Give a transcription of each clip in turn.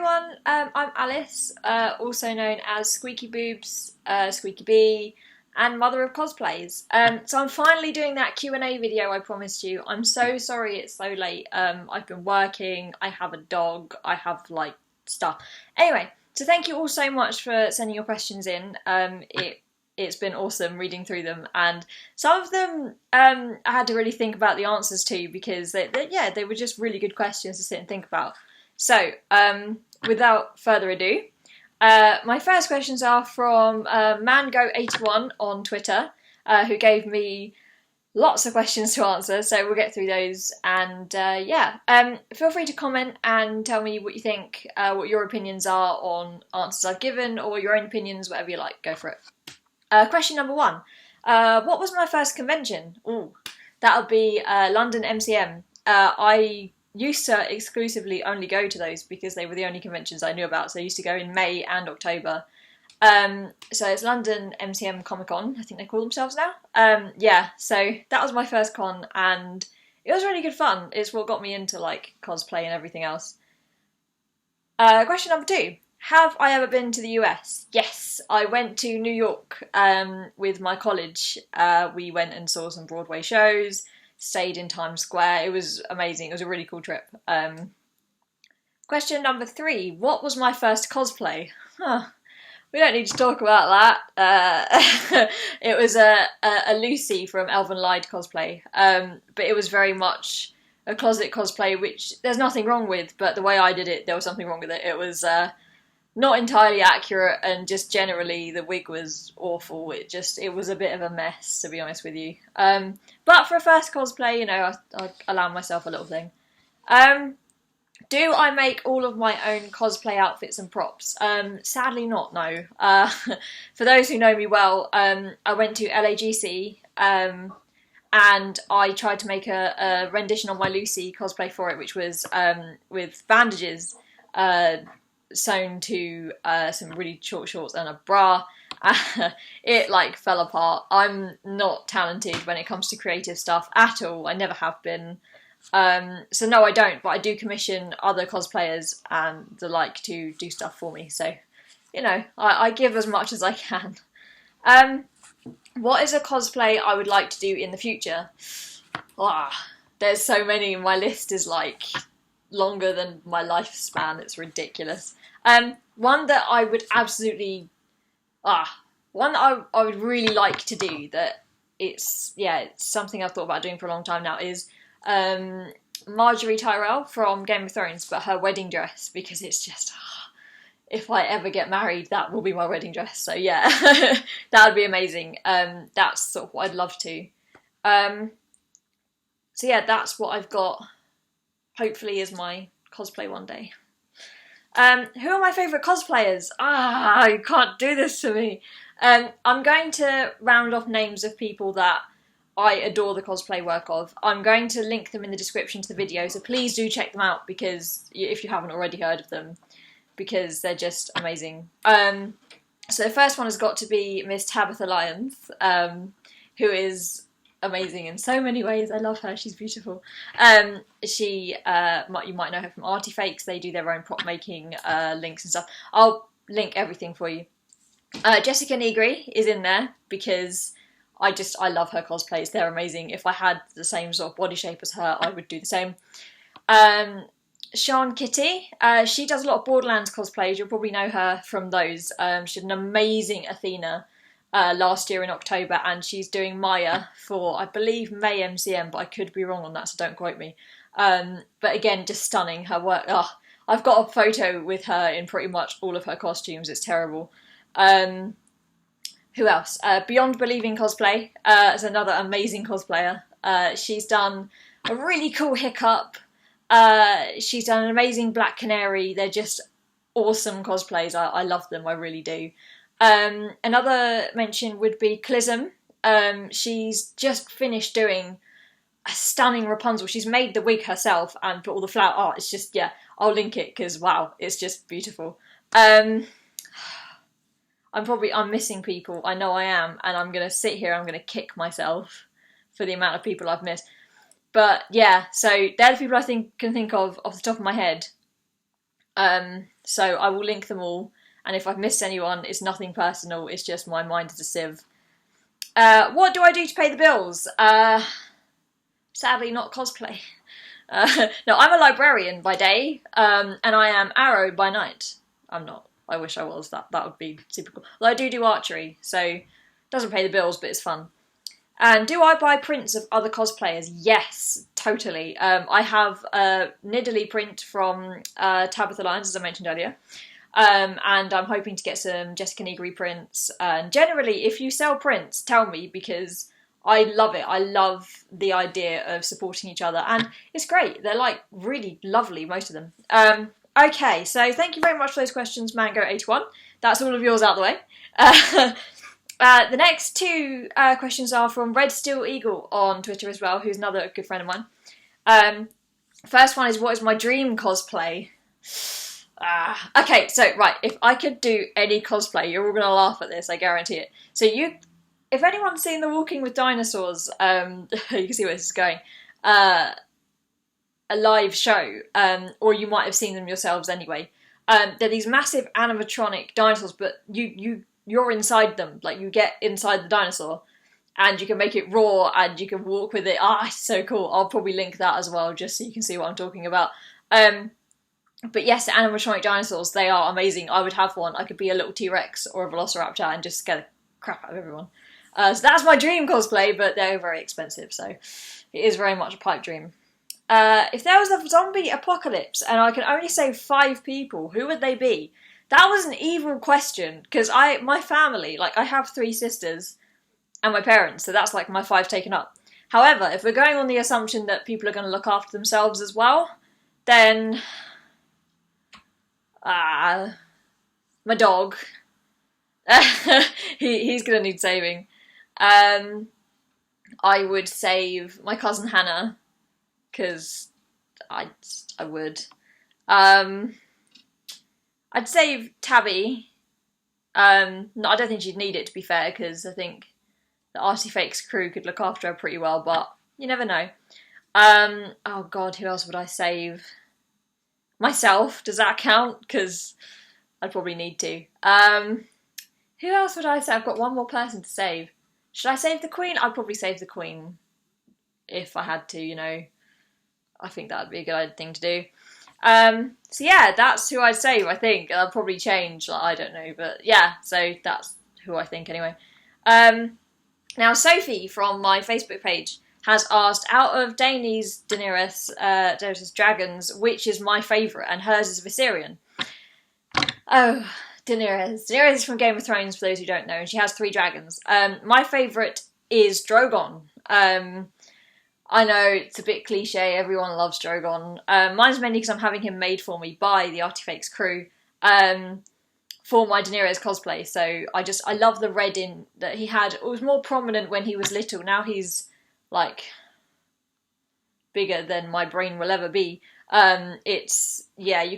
everyone, I'm Alice, also known as Squeaky Boobs, Squeaky Bee, and Mother of Cosplays. So I'm finally doing that Q&A video I promised you. I'm so sorry it's so late. I've been working, I have a dog, I have stuff. Anyway, so thank you all so much for sending your questions in. It's been awesome reading through them, and some of them I had to really think about the answers to, because they were just really good questions to sit and think about. So, without further ado, my first questions are from Mango81 on Twitter, who gave me lots of questions to answer, so we'll get through those, and feel free to comment and tell me what you think, what your opinions are on answers I've given, or your own opinions, whatever you like, go for it. Question number 1. What was my first convention? Ooh, that would be London MCM. I used to exclusively only go to those because they were the only conventions I knew about, so I used to go in May and October. So it's London MCM Comic Con, I think they call themselves now. So that was my first con, and it was really good fun. It's what got me into cosplay and everything else. Question number 2. Have I ever been to the US? Yes, I went to New York with my college. We went and saw some Broadway shows, stayed in Times Square. It was amazing. It was a really cool trip. Question number 3. What was my first cosplay? We don't need to talk about that. It was a Lucy from Elven Lied cosplay, but it was very much a closet cosplay, which there's nothing wrong with, but the way I did it, there was something wrong with it. It was not entirely accurate, and just generally the wig was awful. It was a bit of a mess, to be honest with you. But for a first cosplay, I allowed myself a little thing. Do I make all of my own cosplay outfits and props? Sadly not, no. For those who know me well, I went to LAGC, and I tried to make a rendition of my Lucy cosplay for it, which was with bandages sewn to some really short shorts and a bra. It fell apart. I'm not talented when it comes to creative stuff at all. I never have been. So no, I don't, but I do commission other cosplayers and the like to do stuff for me. So, I give as much as I can. What is a cosplay I would like to do in the future? There's so many. My list is longer than my lifespan. It's ridiculous. One that I would absolutely, one that I would really like to do, that it's something I've thought about doing for a long time now, is Marjorie Tyrell from Game of Thrones, but her wedding dress, because it's just, if I ever get married, that will be my wedding dress. So yeah, that would be amazing. That's sort of what I'd love to. So yeah, that's what I've got, hopefully, is my cosplay one day. Who are my favourite cosplayers? You can't do this to me. I'm going to round off names of people that I adore the cosplay work of. I'm going to link them in the description to the video, so please do check them out, because if you haven't already heard of them, because they're just amazing. So the first one has got to be Miss Tabitha Lyons, who is amazing in so many ways. I love her. She's beautiful. You might know her from Artifakes. They do their own prop making links and stuff. I'll link everything for you. Jessica Nigri is in there because I love her cosplays. They're amazing. If I had the same sort of body shape as her, I would do the same. Sian K1tteh. She does a lot of Borderlands cosplays. You'll probably know her from those. She did an amazing Athena last year in October, and she's doing Maya for, I believe, May MCM, but I could be wrong on that, so don't quote me. But again, just stunning, her work. I've got a photo with her in pretty much all of her costumes. It's terrible. Who else? Beyond Believing Cosplay is another amazing cosplayer. She's done a really cool Hiccup. She's done an amazing Black Canary. They're just awesome cosplays. I love them, I really do. Another mention would be Klysm. She's just finished doing a stunning Rapunzel. She's made the wig herself and put all the flower art. It's just, I'll link it because, wow, it's just beautiful. I'm missing people. I know I am, and I'm going to sit here, I'm going to kick myself for the amount of people I've missed. But yeah, so they're the people I can think of off the top of my head. So I will link them all, and if I've missed anyone, it's nothing personal, it's just my mind is a sieve. What do I do to pay the bills? Sadly not cosplay. No, I'm a librarian by day, and I am Arrow by night. I'm not. I wish I was. That would be super cool. Well, I do archery, so it doesn't pay the bills, but it's fun. And do I buy prints of other cosplayers? Yes, totally. I have a Nidalee print from Tabitha Lyons, as I mentioned earlier. And I'm hoping to get some Jessica Nigri prints. And generally, if you sell prints, tell me, because I love it. I love the idea of supporting each other. And it's great. They're like really lovely, most of them. Okay, so thank you very much for those questions, Mango81. That's all of yours out of the way. The next two questions are from Red Steel Eagle on Twitter as well, who's another good friend of mine. First one is, what is my dream cosplay? Okay, so right, if I could do any cosplay, you're all going to laugh at this, I guarantee it. So if anyone's seen The Walking with Dinosaurs, you can see where this is going, a live show, or you might have seen them yourselves anyway. They're these massive animatronic dinosaurs, but you're inside them, like you get inside the dinosaur and you can make it roar and you can walk with it. It's so cool. I'll probably link that as well just so you can see what I'm talking about. But yes, animatronic dinosaurs, they are amazing. I would have one. I could be a little T-Rex or a Velociraptor and just scare the crap out of everyone. So that's my dream cosplay, but they're very expensive, so it is very much a pipe dream. If there was a zombie apocalypse and I could only save 5 people, who would they be? That was an evil question, because my family, like I have 3 sisters and my parents, so that's like my 5 taken up. However, if we're going on the assumption that people are going to look after themselves as well, then my dog, he's going to need saving. I would save my cousin Hannah, because I would. I'd save Tabby. No, I don't think she'd need it, to be fair, because I think the Artifakes crew could look after her pretty well, but you never know. Oh god, who else would I save? Myself, does that count? Because I'd probably need to. Who else would I save? I've got one more person to save. Should I save the Queen? I'd probably save the Queen. If I had to, you know. I think that would be a good thing to do. So yeah, that's who I'd save, I think. I'll probably change, like, I don't know, but yeah, so that's who I think anyway. Now Sophie from my Facebook page has asked, out of Daenerys' dragons, which is my favourite? And hers is Viserion. Oh, Daenerys. Daenerys is from Game of Thrones, for those who don't know, and she has 3 dragons. My favourite is Drogon. I know it's a bit cliche, everyone loves Drogon. Mine's mainly because I'm having him made for me by the Artifakes crew for my Daenerys cosplay. So I love the red in that he had. It was more prominent when he was little. Now he's like bigger than my brain will ever be. You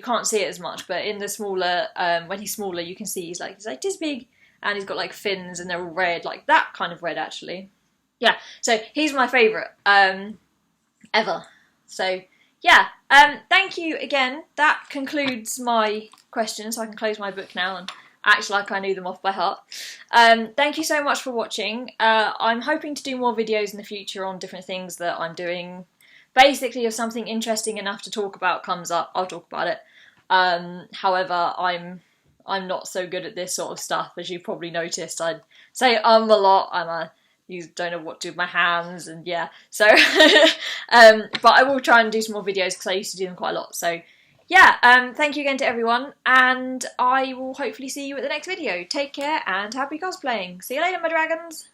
can't see it as much, but in the smaller, when he's smaller, you can see he's like this big, and he's got like fins and they're all red, like that kind of red actually. Yeah, so he's my favourite ever. So yeah, thank you again. That concludes my questions, so I can close my book now and act like I knew them off by heart. Thank you so much for watching. I'm hoping to do more videos in the future on different things that I'm doing. Basically, if something interesting enough to talk about comes up, I'll talk about it. However, I'm not so good at this sort of stuff, as you've probably noticed. I'd say a lot, you don't know what to do with my hands, and yeah, so but I will try and do some more videos because I used to do them quite a lot. So yeah, thank you again to everyone, and I will hopefully see you at the next video. Take care and happy cosplaying. See you later, my dragons.